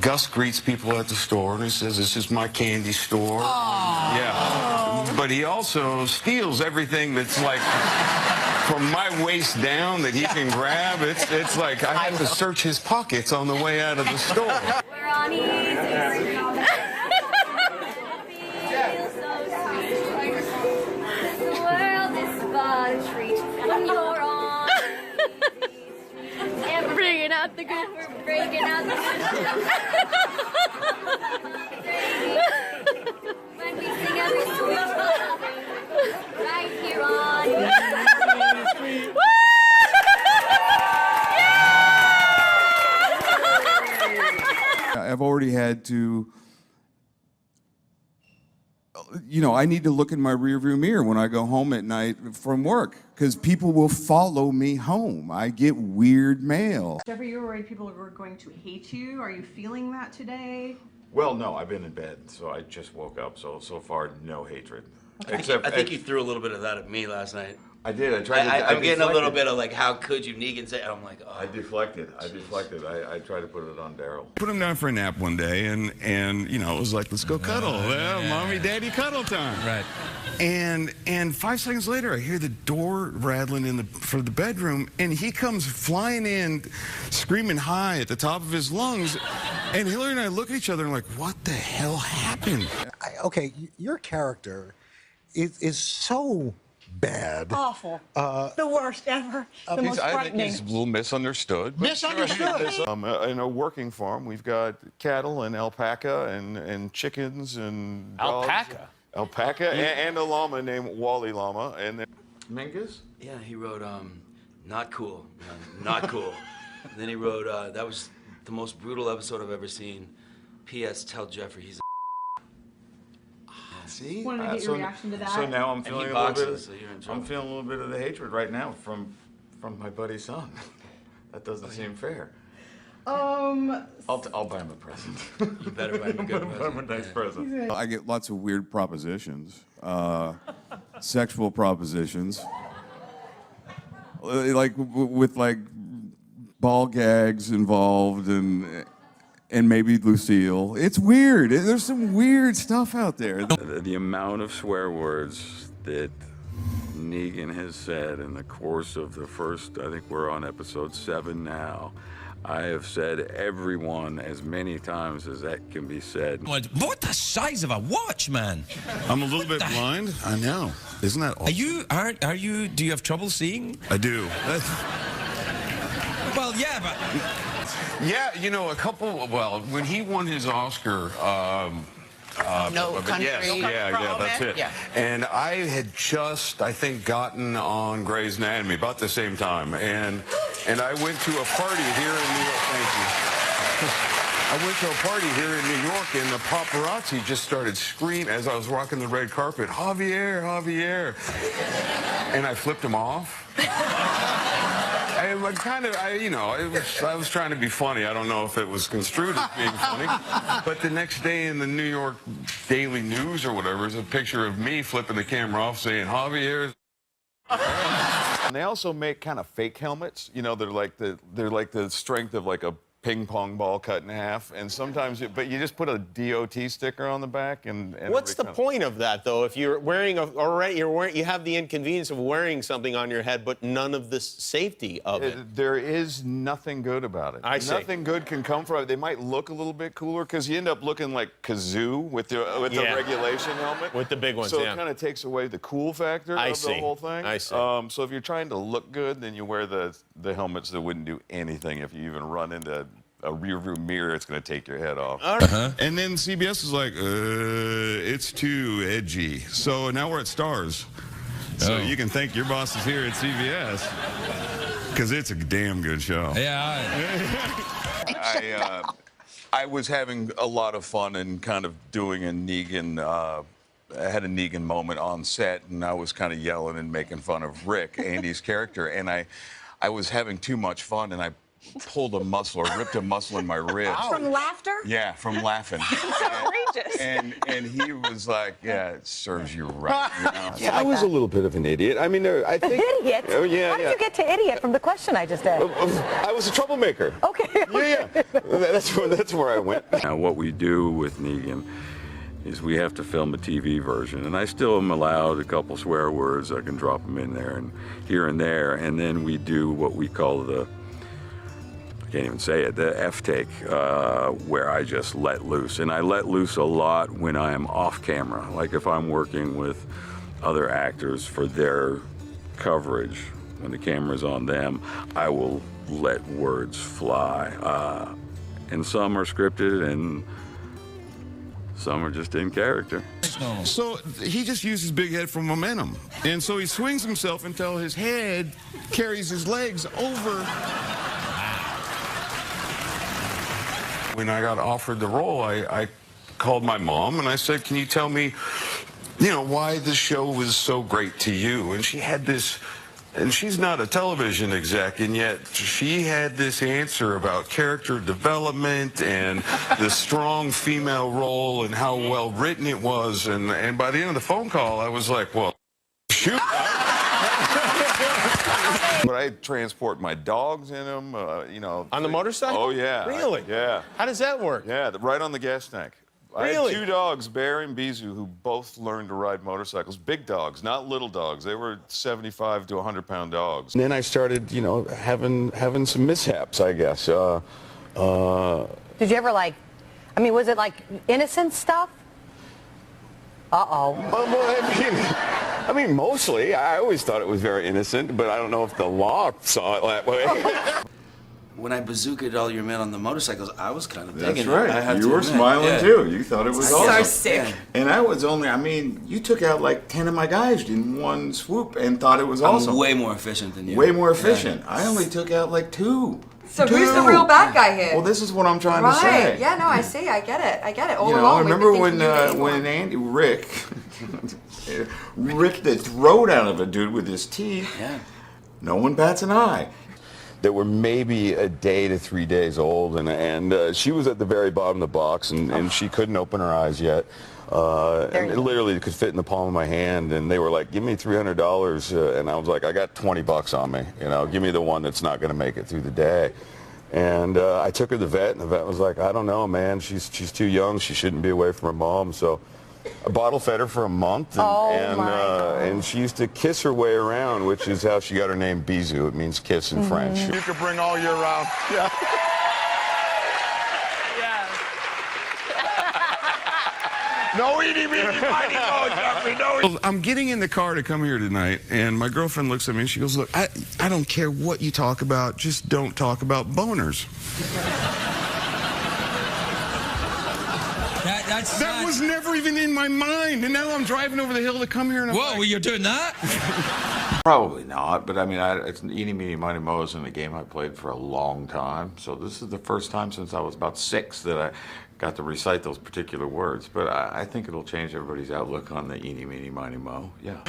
Gus greets people at the store and he says, "This is my candy store." Aww. Yeah. But he also steals everything that's like from my waist down that he can grab. It's like I have to search his pockets on the way out of the store. We're on easy street. Feels so sweet. The world is but a treat when you're on easy street. Bringing out the good. We're breaking out the when we sing every sweet song right here on easy street. I've already had to, you know, I need to look in my rearview mirror when I go home at night from work because people will follow me home. I get weird mail. Jeffrey, you were worried people were going to hate you. Are you feeling that today? Well, no, I've been in bed, so I just woke up. So far, no hatred. Okay. Except I think you threw a little bit of that at me last night. I did. I tried. I'm getting a little bit of like, how could you, Negan say? I'm like, oh. I deflected. I tried to put it on Daryl. Put him down for a nap one day, and you know, it was like, let's go cuddle. Mommy, daddy, cuddle time. Right. And 5 seconds later, I hear the door rattling for the bedroom, and he comes flying in, screaming hi at the top of his lungs. And Hillary and I look at each other and like, what the hell happened? Okay, your character is so bad. Awful. The worst ever. The most I think frightening. he's a little misunderstood. Misunderstood. In a working farm, we've got cattle and alpaca and chickens and dogs. Alpaca and a llama named Wally Llama. And then Mingus? Yeah, he wrote, not cool, not cool. And then he wrote, that was the most brutal episode I've ever seen. P.S. Tell Jeffrey he's a See? Wanted to get your reaction to that. So now I'm feeling a little bit. So you're in trouble. I'm feeling a little bit of the hatred right now from my buddy's son. That doesn't seem fair. I'll buy him a present. You better buy him a good Buy him a nice present. I get lots of weird propositions, sexual propositions, like with like ball gags involved and maybe Lucille. It's weird. There's some weird stuff out there. the amount of swear words that Negan has said in the course of the first, I think we're on episode 7 now. I have said every one as many times as that can be said. What the size of a watch, man? I'm a little bit blind. I know. Isn't that awesome? Are you, do you have trouble seeing? I do. Well, yeah, but... Yeah, you know, well, when he won his Oscar, No Country. Yeah, that's it. Yeah. And I had just, I think, gotten on Grey's Anatomy about the same time, and I went to a party here in New York. Thank you. I went to a party here in New York, and the paparazzi just started screaming as I was walking the red carpet, "Javier, Javier," and I flipped him off. I was trying to be funny. I don't know if it was construed as being funny. But the next day in the New York Daily News or whatever is a picture of me flipping the camera off saying, "Javier." And they also make kind of fake helmets. You know, they're like the strength of like a ping pong ball cut in half, and sometimes but you just put a DOT sticker on the back and what's the point of that though? If you're wearing you have the inconvenience of wearing something on your head but none of the safety of it. There is nothing good about it. I see. Nothing good can come from it. They might look a little bit cooler because you end up looking like Kazoo with the regulation helmet. With the big ones, so yeah. it kind of takes away the cool factor of the whole thing. I see. So if you're trying to look good, then you wear the helmets that wouldn't do anything if you even run into a rearview mirror. It's going to take your head off. And then CBS is like, it's too edgy. So now we're at Stars. So you can thank your bosses here at CBS because it's a damn good show. Yeah. I was having a lot of fun and kind of doing a Negan. I had a Negan moment on set, and I was kind of yelling and making fun of Rick, Andy's character, and I was having too much fun, and I pulled a muscle or ripped a muscle in my ribs. From laughter? Yeah, from laughing. It's outrageous. And he was like, yeah, it serves you right. You know? Yeah, I was a little bit of an idiot. I mean, I think... Idiot? Oh, yeah, How did you get to idiot from the question I just asked? I was a troublemaker. Okay. Yeah. That's where I went. Now, what we do with Negan is we have to film a TV version, and I still am allowed a couple swear words. I can drop them in there and here and there, and then we do what we call the, I can't even say it, the F-take, where I just let loose. And I let loose a lot when I am off camera, like if I'm working with other actors for their coverage. When the camera's on them, I will let words fly. And some are scripted, and some are just in character. So he just uses big head for momentum. And so he swings himself until his head carries his legs over. When I got offered the role, I called my mom and I said, can you tell me, why the show was so great to you? And she had this, and she's not a television exec, and yet she had this answer about character development and the strong female role and how well written it was. And by the end of the phone call, I was like, well, shoot. But I transport my dogs in them, On the motorcycle? Oh, yeah. Really? Yeah. How does that work? Yeah, right on the gas tank. Really? I had 2 dogs, Bear and Bizu, who both learned to ride motorcycles. Big dogs, not little dogs. They were 75 to 100-pound dogs. And then I started, having some mishaps, I guess. Did you ever was it like innocent stuff? Uh-oh. I mean, mostly. I always thought it was very innocent, but I don't know if the law saw it that way. When I bazookaed all your men on the motorcycles, I was kind of digging That's right. it. I had You to were admit. smiling Yeah. too. You thought it was awesome. sick. And I was only, you took out like 10 of my guys in one swoop and thought it was awesome. I'm way more efficient than you. Way more efficient. I only took out like 2. So who's the real bad guy here? Well, this is what I'm trying to say. Yeah, no, I see. I get it. All You know, along. remember we've been thinking when Rick ripped the throat out of a dude with his teeth? Yeah. No one bats an eye. That were maybe a day to 3 days old, and she was at the very bottom of the box, and she couldn't open her eyes yet. And it literally could fit in the palm of my hand, and they were like, give me $300, and I was like, I got $20 on me, give me the one that's not going to make it through the day. And I took her to the vet, and the vet was like, I don't know, man, she's too young, she shouldn't be away from her mom. So I bottle fed her for a month, and she used to kiss her way around, which is how she got her name Bizu. It means kiss in French. You could bring all year round. Yeah. No eeny, meeny, miny, moe, Jeffrey, no. I'm getting in the car to come here tonight, and my girlfriend looks at me and she goes, look, I don't care what you talk about, just don't talk about boners. That was never even in my mind, and now I'm driving over the hill to come here and I'm Whoa, were you doing that? Probably not, but it's eeny, meeny, miny, moe is in a game I played for a long time. So this is the first time since I was about 6 that I got to recite those particular words. But I think it'll change everybody's outlook on the eeny, meeny, miny, moe. Yeah.